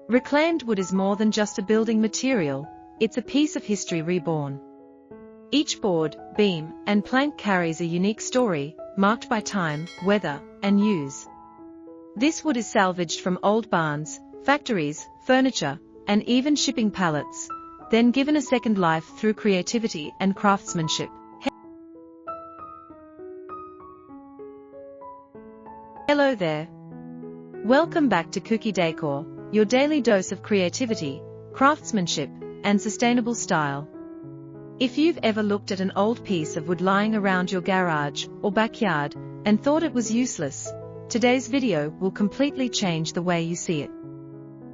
Reclaimed wood is more than just a building material, it's a piece of history reborn. Each board, beam, and plank carries a unique story, marked by time, weather, and use. This wood is salvaged from old barns, factories, furniture, and even shipping pallets, then given a second life through creativity and craftsmanship. Hello there. Welcome back to Kuki Decor, your daily dose of creativity, craftsmanship, and sustainable style. If you've ever looked at an old piece of wood lying around your garage or backyard and thought it was useless, today's video will completely change the way you see it.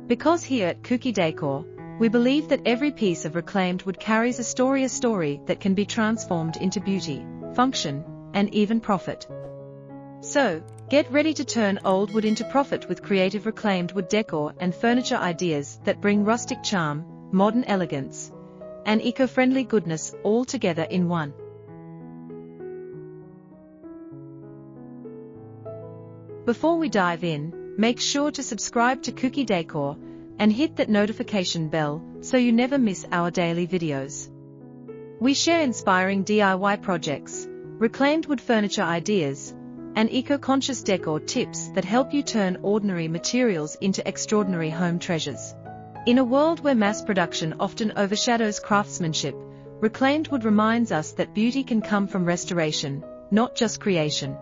Because here at Kuki Decor, we believe that every piece of reclaimed wood carries a story that can be transformed into beauty, function, and even profit. So, get ready to turn old wood into profit with creative reclaimed wood decor and furniture ideas that bring rustic charm, modern elegance, and eco-friendly goodness all together in one. Before we dive in, make sure to subscribe to Kuki Decor and hit that notification bell so you never miss our daily videos. We share inspiring DIY projects, reclaimed wood furniture ideas, and eco-conscious decor tips that help you turn ordinary materials into extraordinary home treasures. In a world where mass production often overshadows craftsmanship, reclaimed wood reminds us that beauty can come from restoration, not just creation.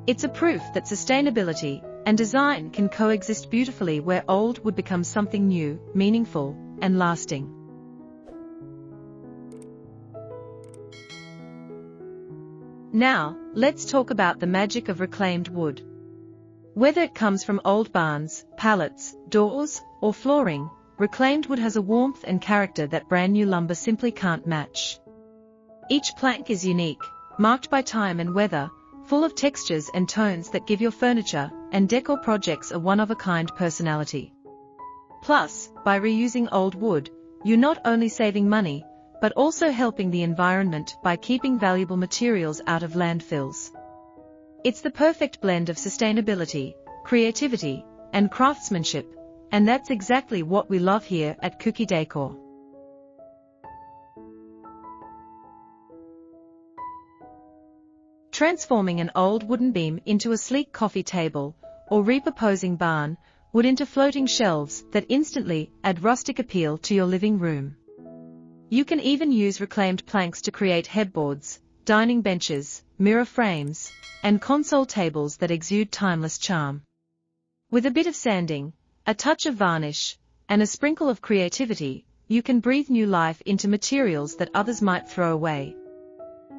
It's a proof that sustainability and design can coexist beautifully where old wood becomes something new, meaningful, and lasting. Now, let's talk about the magic of reclaimed wood. Whether it comes from old barns, pallets, doors, or flooring, reclaimed wood has a warmth and character that brand new lumber simply can't match. Each plank is unique, marked by time and weather, full of textures and tones that give your furniture and decor projects a one-of-a-kind personality. Plus, by reusing old wood, you're not only saving money, but also helping the environment by keeping valuable materials out of landfills. It's the perfect blend of sustainability, creativity, and craftsmanship, and that's exactly what we love here at Kuki Decor. Transforming an old wooden beam into a sleek coffee table, or repurposing barn wood into floating shelves that instantly add rustic appeal to your living room. You can even use reclaimed planks to create headboards, dining benches, mirror frames, and console tables that exude timeless charm. With a bit of sanding, a touch of varnish, and a sprinkle of creativity, you can breathe new life into materials that others might throw away.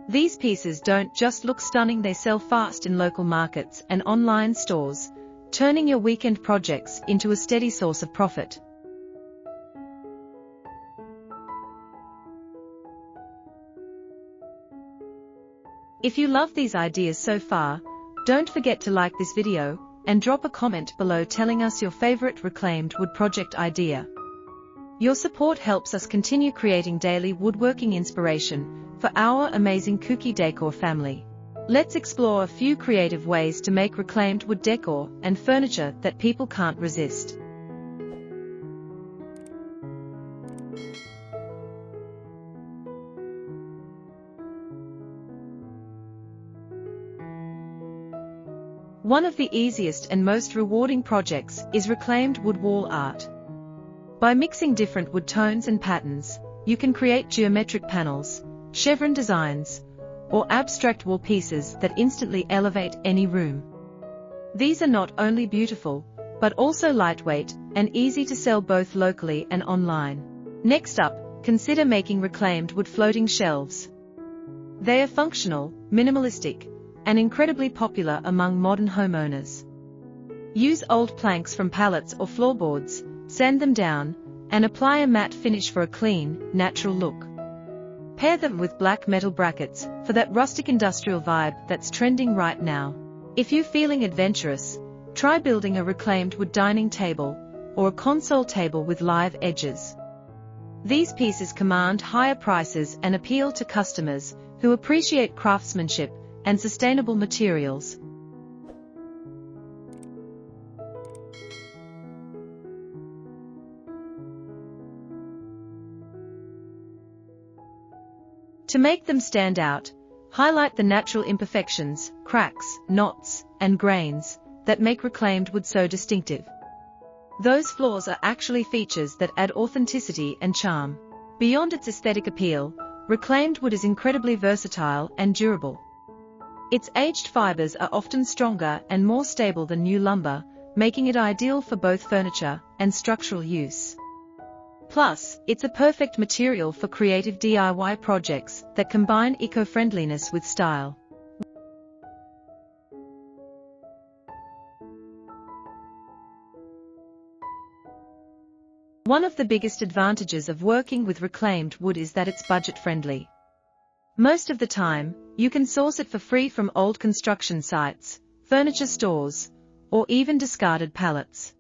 These pieces don't just look stunning, they sell fast in local markets and online stores, turning your weekend projects into a steady source of profit. If you love these ideas so far, don't forget to like this video and drop a comment below telling us your favorite reclaimed wood project idea. Your support helps us continue creating daily woodworking inspiration for our amazing Kuki Decor family. Let's explore a few creative ways to make reclaimed wood decor and furniture that people can't resist. One of the easiest and most rewarding projects is reclaimed wood wall art. By mixing different wood tones and patterns, you can create geometric panels, chevron designs, or abstract wall pieces that instantly elevate any room. These are not only beautiful, but also lightweight and easy to sell both locally and online. Next up, consider making reclaimed wood floating shelves. They are functional, minimalistic, and incredibly popular among modern homeowners. Use old planks from pallets or floorboards, sand them down, and apply a matte finish for a clean, natural look. Pair them with black metal brackets for that rustic industrial vibe that's trending right now. If you're feeling adventurous, try building a reclaimed wood dining table or a console table with live edges. These pieces command higher prices and appeal to customers who appreciate craftsmanship and sustainable materials. To make them stand out, highlight the natural imperfections, cracks, knots, and grains that make reclaimed wood so distinctive. Those flaws are actually features that add authenticity and charm. Beyond its aesthetic appeal, reclaimed wood is incredibly versatile and durable. Its aged fibers are often stronger and more stable than new lumber, making it ideal for both furniture and structural use. Plus, it's a perfect material for creative DIY projects that combine eco-friendliness with style. One of the biggest advantages of working with reclaimed wood is that it's budget-friendly. Most of the time, you can source it for free from old construction sites, furniture stores, or even discarded pallets.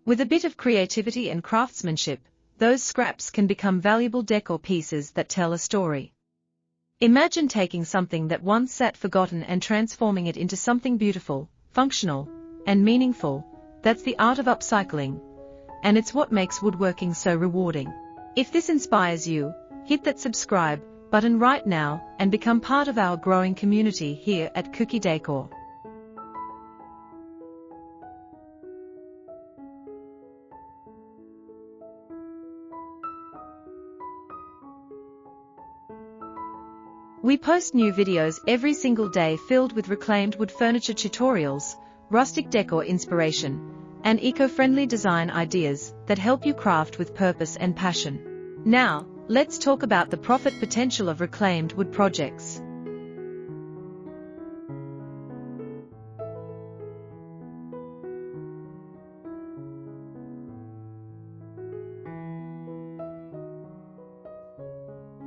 With a bit of creativity and craftsmanship, those scraps can become valuable decor pieces that tell a story. Imagine taking something that once sat forgotten and transforming it into something beautiful, functional, and meaningful. That's the art of upcycling, and it's what makes woodworking so rewarding. If this inspires you, hit that subscribe button right now and become part of our growing community here at Kuki Decor. We post new videos every single day filled with reclaimed wood furniture tutorials, rustic decor inspiration, and eco-friendly design ideas that help you craft with purpose and passion. Now, let's talk about the profit potential of reclaimed wood projects.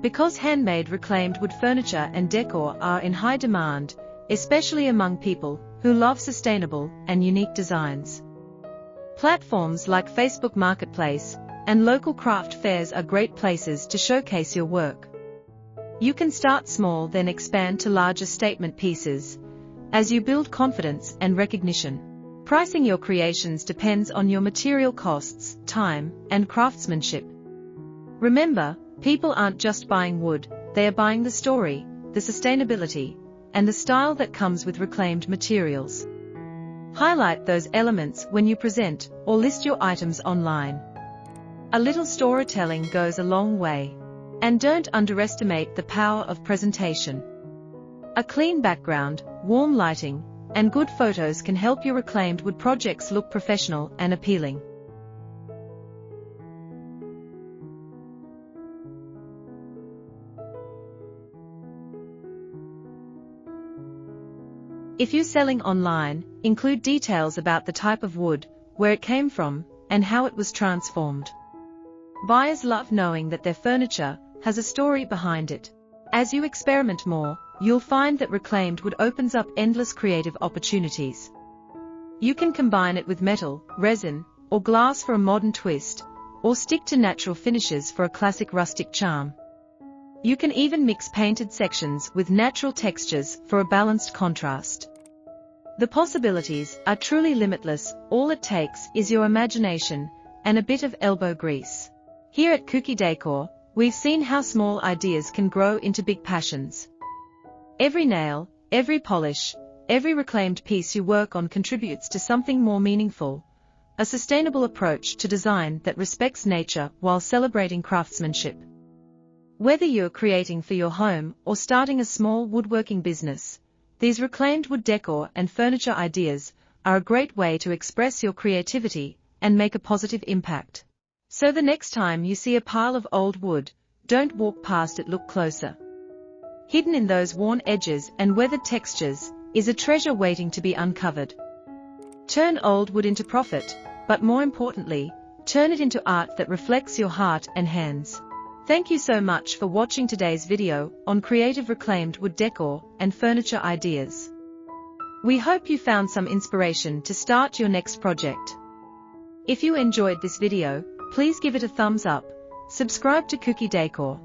Because handmade reclaimed wood furniture and decor are in high demand, especially among people who love sustainable and unique designs. Platforms like Facebook Marketplace and local craft fairs are great places to showcase your work. You can start small, then expand to larger statement pieces as you build confidence and recognition. Pricing your creations depends on your material costs, time, and craftsmanship. Remember, people aren't just buying wood, they are buying the story, the sustainability, and the style that comes with reclaimed materials. Highlight those elements when you present or list your items online. A little storytelling goes a long way. And don't underestimate the power of presentation. A clean background, warm lighting, and good photos can help your reclaimed wood projects look professional and appealing. If you're selling online, include details about the type of wood, where it came from, and how it was transformed. Buyers love knowing that their furniture has a story behind it. As you experiment more, you'll find that reclaimed wood opens up endless creative opportunities. You can combine it with metal, resin, or glass for a modern twist, or stick to natural finishes for a classic rustic charm. You can even mix painted sections with natural textures for a balanced contrast. The possibilities are truly limitless. All it takes is your imagination and a bit of elbow grease. Here at Kuki Decor, we've seen how small ideas can grow into big passions. Every nail, every polish, every reclaimed piece you work on contributes to something more meaningful, a sustainable approach to design that respects nature while celebrating craftsmanship. Whether you're creating for your home or starting a small woodworking business, these reclaimed wood decor and furniture ideas are a great way to express your creativity and make a positive impact. So the next time you see a pile of old wood, don't walk past it, look closer. Hidden in those worn edges and weathered textures is a treasure waiting to be uncovered. Turn old wood into profit, but more importantly, turn it into art that reflects your heart and hands. Thank you so much for watching today's video on creative reclaimed wood decor and furniture ideas. We hope you found some inspiration to start your next project. If you enjoyed this video, please give it a thumbs up, subscribe to Kuki Decor,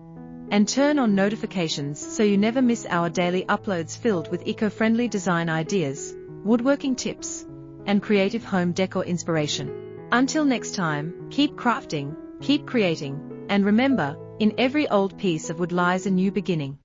and turn on notifications so you never miss our daily uploads filled with eco-friendly design ideas, woodworking tips, and creative home decor inspiration. Until next time, keep crafting, keep creating, and remember, in every old piece of wood lies a new beginning.